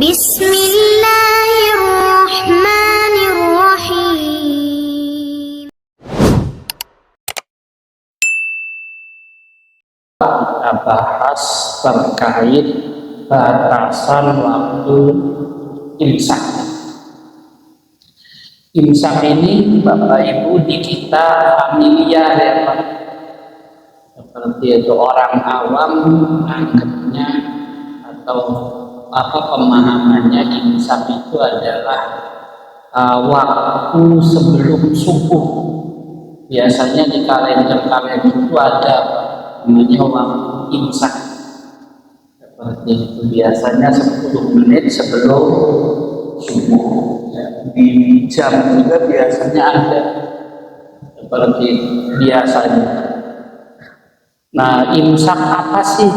Bismillahirrahmanirrahim. Kita bahas terkait batasan waktu imsak. Imsak ini Bapak Ibu di kita familiar ya Pak. Seperti itu orang awam anggapnya atau pemahamannya imsak itu adalah waktu sebelum subuh. Biasanya di kalender-kalender itu ada namanya waktu imsak. Seperti itu biasanya 10 menit sebelum subuh. Di jam juga biasanya ada seperti biasanya. Nah, imsak apa sih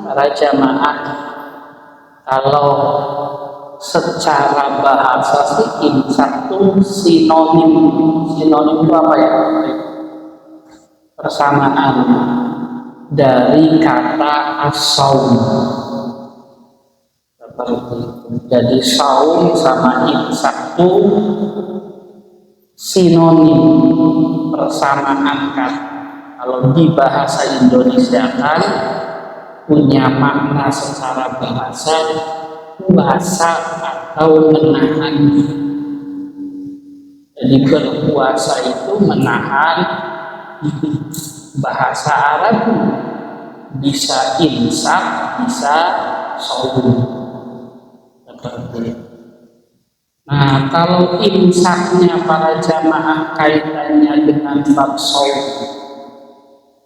para jamaah? Kalau secara bahasa sih imsak itu sinonim. Sinonim itu apa ya? Persamaan dari kata as-saum. Seperti itu. Jadi saum sama imsak itu sinonim, persamaan kata. Kalau di bahasa Indonesia kan punya makna secara bahasa puasa atau menahan. Jadi berpuasa itu menahan. Bahasa Arab bisa imsak, bisa saum. Nah, kalau imsaknya para jamaah kaitannya dengan bab saum,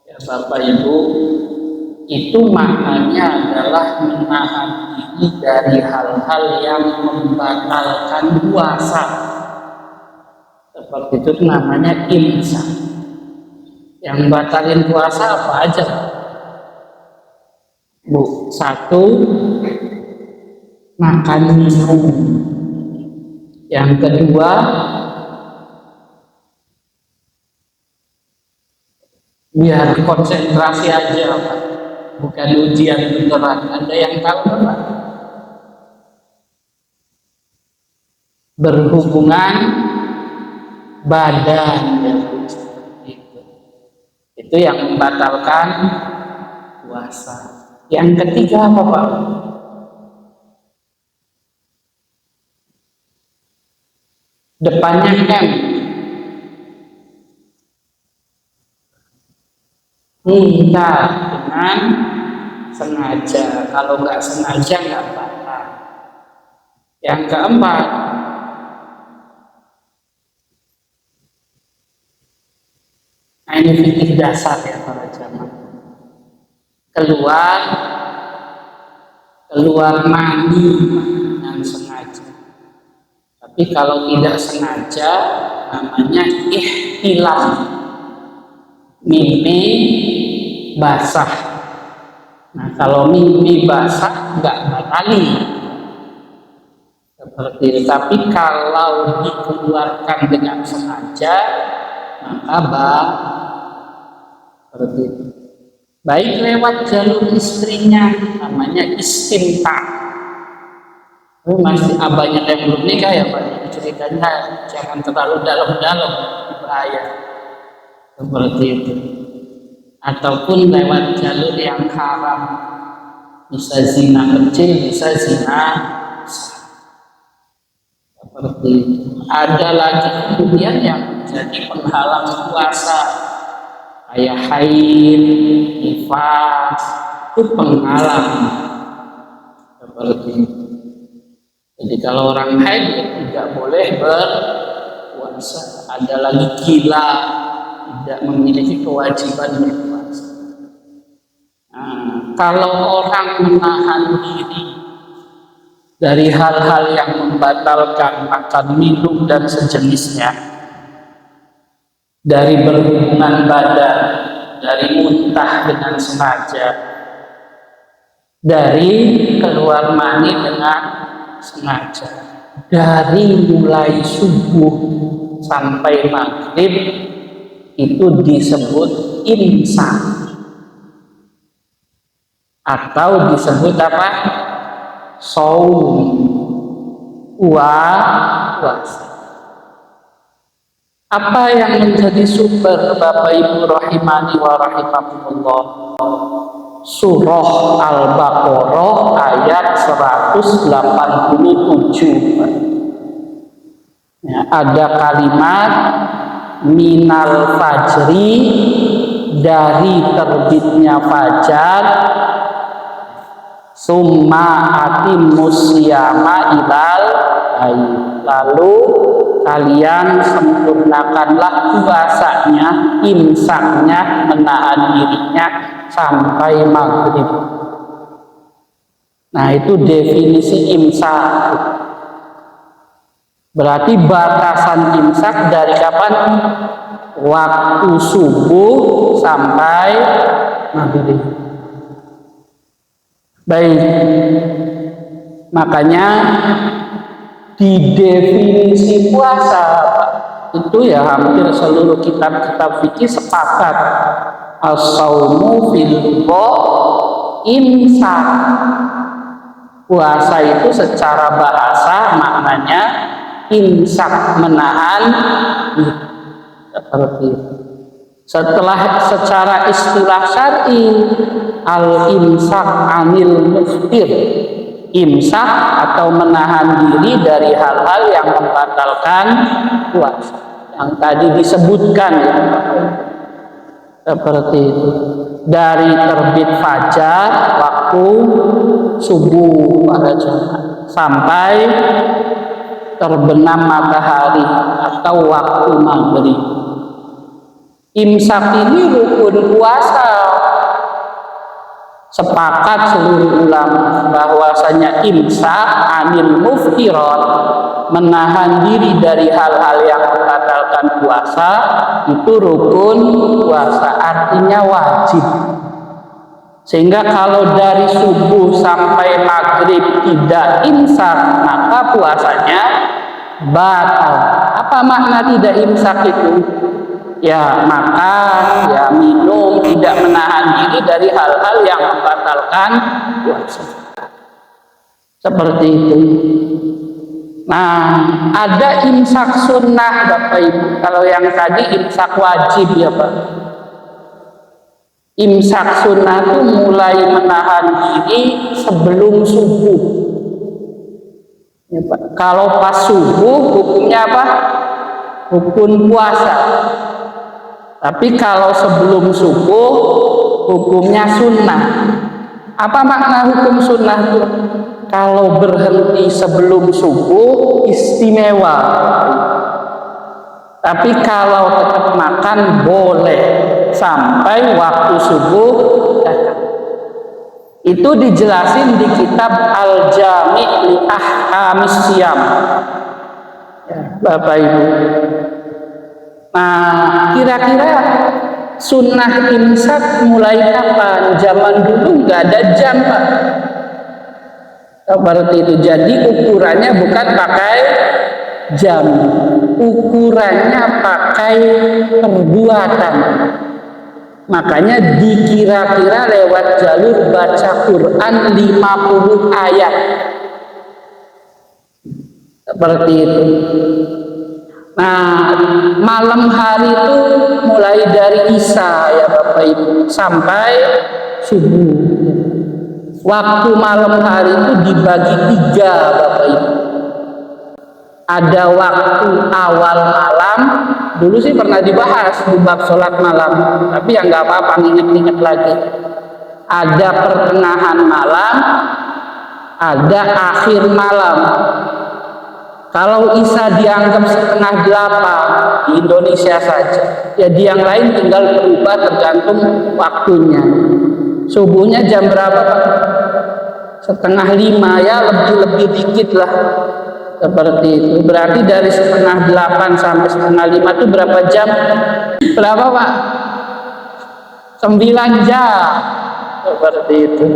ya Bapak Ibu, itu maknanya adalah menahan diri dari hal-hal yang membatalkan puasa. Seperti itu namanya imsak. Yang batalin puasa apa aja? Bu, satu, makan minum. Yang kedua, biar konsentrasi aja, Pak. Bukan ujian beneran. Ada yang tahu Pak? Berhubungan badan, ya. Itu yang membatalkan puasa. Yang ketiga apa Pak? Depannya M. Minta dengan sengaja. Kalau nggak sengaja nggak batal. Yang keempat, nah ini fikih dasar ya para jamaah. Keluar mani dengan sengaja. Tapi kalau tidak sengaja namanya ihtilam, mimpi basah. Nah, kalau mimpi basah nggak batali seperti itu. Tapi kalau dikeluarkan dengan sengaja maka seperti itu. Baik lewat jalur istrinya namanya istimta. Masih banyak yang belum nikah ya Pak, ceritanya jangan terlalu dalam-dalam, bahaya seperti itu. Ataupun lewat jalur yang haram, bisa zina kecil, bisa zina seperti itu. Ada lagi kemudian yang jadi penghalang puasa kayak haid, nifas, itu penghalang seperti itu. Jadi kalau orang haid tidak boleh berpuasa. Ada lagi gila, tidak memiliki kewajiban berpuasa. Nah, kalau orang menahan diri dari hal-hal yang membatalkan makan, minum dan sejenisnya, dari berhubungan badan, dari muntah dengan sengaja, dari keluar mani dengan sengaja, dari mulai subuh sampai maghrib, itu disebut imsak atau disebut apa? Saum. puasa. Apa yang menjadi sumber Bapak Ibu rahimani wa rahimakumullah? Surah Al-Baqarah ayat 187. Ya, ada kalimat minal fajri, dari terbitnya fajar, summa atimmus siyama ilal lail, lalu kalian sempurnakanlah puasanya, imsaknya, menahan dirinya sampai maghrib. Nah, itu definisi imsak. Berarti batasan imsak dari kapan? Waktu subuh sampai maghrib. Baik, makanya di definisi puasa itu ya hampir seluruh kitab-kitab fikih sepakat, as-saumu fil imsak. Puasa itu secara bahasa maknanya imsak, menahan diri, seperti itu. Setelah secara istilah syar'i, al-imsak anil muftir, imsak atau menahan diri dari hal-hal yang membatalkan puasa yang tadi disebutkan, ya, seperti itu. Dari terbit fajar waktu subuh pada Jumat sampai terbenam matahari atau waktu maghrib. Imsak ini rukun puasa. Sepakat seluruh ulama bahwasanya imsak anil muftirat, menahan diri dari hal-hal yang membatalkan puasa, itu rukun puasa, artinya wajib. Sehingga kalau dari subuh sampai maghrib tidak imsak, maka puasanya batal. Apa makna tidak imsak itu? Ya makan, ya minum, tidak menahan diri dari hal-hal yang membatalkan puasa. Seperti itu. Nah, ada imsak sunnah Bapak Ibu. Kalau yang tadi imsak wajib ya Pak. Imsak sunnah itu mulai menahan diri sebelum subuh. Ya, Pak. Kalau pas subuh hukumnya apa? Hukum puasa. Tapi kalau sebelum subuh hukumnya sunnah. Apa makna hukum sunnah itu? Kalau berhenti sebelum subuh istimewa. Tapi kalau tetap makan boleh sampai waktu subuh datang. Itu dijelasin di kitab Al-Jami' li Ahkamis Siyam. Ya, Bapak Ibu. Nah, kira-kira sunnah imsak mulai kapan? Zaman dulu nggak ada jam, Pak. Seperti itu. Jadi ukurannya bukan pakai jam, ukurannya pakai perbuatan. Makanya dikira-kira lewat jalur baca Quran 50 ayat. Seperti itu. Nah, malam hari itu mulai dari Isya ya Bapak Ibu sampai subuh. Waktu malam hari itu dibagi 3 Bapak Ibu. Ada waktu awal malam, dulu sih pernah dibahas di bab sholat malam, tapi ya nggak apa-apa, inget-inget lagi. Ada pertengahan malam, ada akhir malam. Kalau Isya dianggap 7:30 di Indonesia saja, ya di yang lain tinggal berubah tergantung waktunya. Subuhnya jam berapa Pak? 4:30 ya, lebih dikit lah. Seperti itu. Berarti dari 7:30 sampai 7:30 itu berapa jam? Berapa Pak? 9 jam. Seperti itu.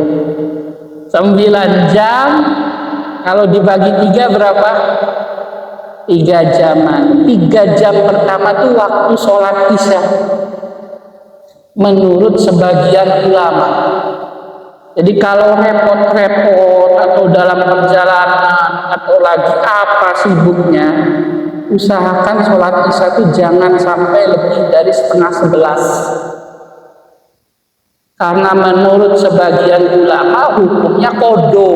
9 jam. Kalau dibagi 3 berapa? 3 jaman. 3 jam pertama itu waktu sholat Isya. Menurut sebagian ulama. Jadi kalau repot-repot atau dalam perjalanan atau lagi apa sibuknya, usahakan sholat isya itu jangan sampai lebih dari setengah 11. Karena menurut sebagian ulama hukumnya qadha,